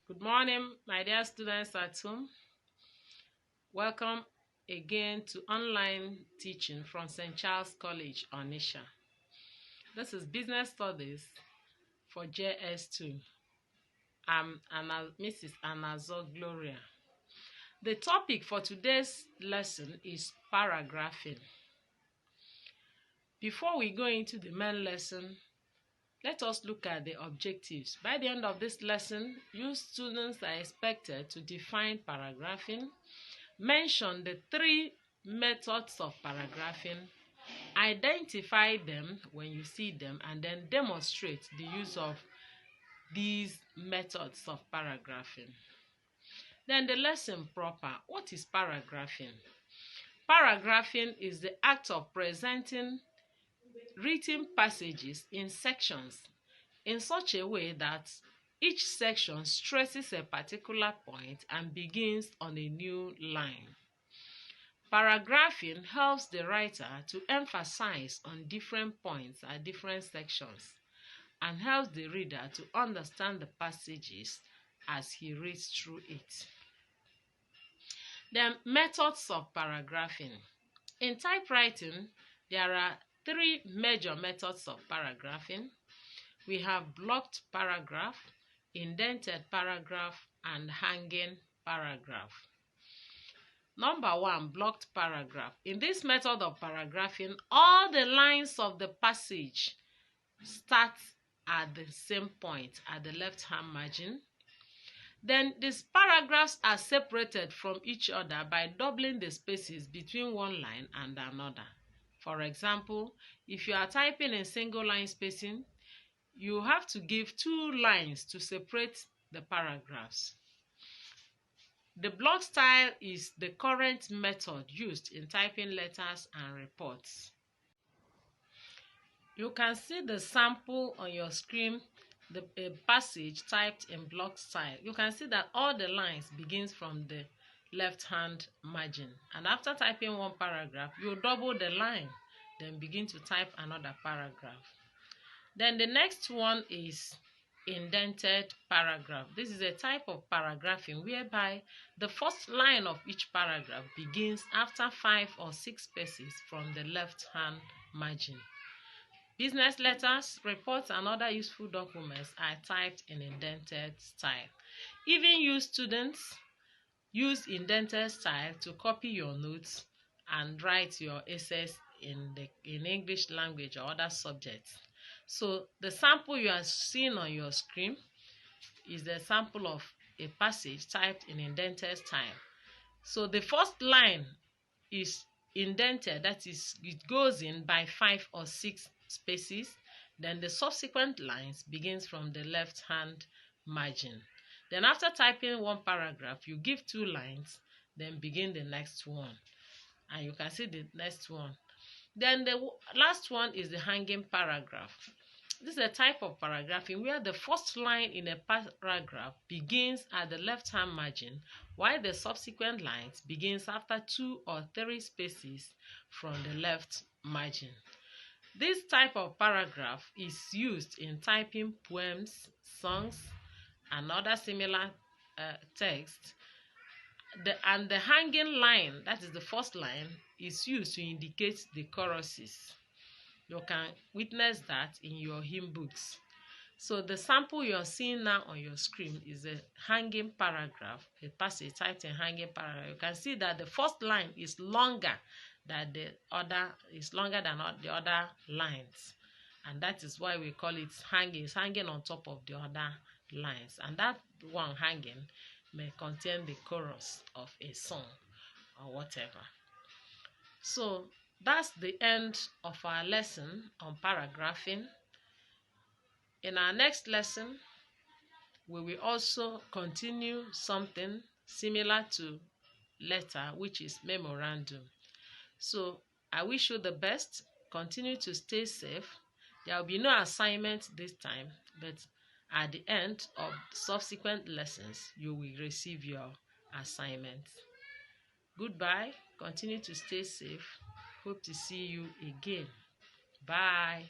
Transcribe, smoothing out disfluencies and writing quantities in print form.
Good morning, my dear students at home. Welcome again to online teaching from St. Charles College, Onitsha. This is Business Studies for JS2. I'm Mrs. Anazor Gloria. The topic for today's lesson is paragraphing. Before we go into the main lesson, let us look at the objectives. By the end of this lesson, you students are expected to define paragraphing, mention the 3 methods of paragraphing, identify them when you see them, and then demonstrate the use of these methods of paragraphing. Then the lesson proper. What is paragraphing? Paragraphing is the act of presenting written passages in sections in such a way that each section stresses a particular point and begins on a new line. Paragraphing helps the writer to emphasize on different points at different sections and helps the reader to understand the passages as he reads through it. The methods of paragraphing. In typewriting, there are 3 major methods of paragraphing. We have blocked paragraph, indented paragraph, and hanging paragraph. Number 1, blocked paragraph. In this method of paragraphing, all the lines of the passage start at the same point at the left-hand margin. Then these paragraphs are separated from each other by doubling the spaces between one line and another. For example, if you are typing in single line spacing, you have to give 2 lines to separate the paragraphs. The block style is the current method used in typing letters and reports. You can see the sample on your screen, the passage typed in block style. You can see that all the lines begins from the left-hand margin. And after typing one paragraph, you double the line, then begin to type another paragraph. Then the next one is indented paragraph. This is a type of paragraphing whereby the first line of each paragraph begins after 5 or 6 spaces from the left-hand margin. Business letters, reports, and other useful documents are typed in indented style. Even you students use indented style to copy your notes and write your essays in English language or other subjects. So the sample you are seeing on your screen is the sample of a passage typed in indented style. So the first line is indented, that is, it goes in by 5 or 6 spaces. Then the subsequent lines begins from the left-hand margin. Then after typing one paragraph, you give 2 lines, then begin the next one. And you can see the next one. Then the last one is the hanging paragraph. This is a type of paragraphing where the first line in a paragraph begins at the left-hand margin, while the subsequent lines begins after 2 or 3 spaces from the left margin. This type of paragraph is used in typing poems, songs, and other similar text. And the hanging line, that is the first line, is used to indicate the choruses. You can witness that in your hymn books. So the sample you are seeing now on your screen is a hanging paragraph, a passage typed in hanging paragraph. You can see that the first line is longer than the other lines, and that is why we call it hanging. It's hanging on top of the other lines, and that one hanging may contain the chorus of a song or whatever. So that's the end of our lesson on paragraphing. In our next lesson, we will also continue something similar to letter, which is memorandum. So I wish you the best. Continue to stay safe. There will be no assignment this time, but at the end of subsequent lessons, you will receive your assignment. Goodbye. Continue to stay safe. Hope to see you again. Bye.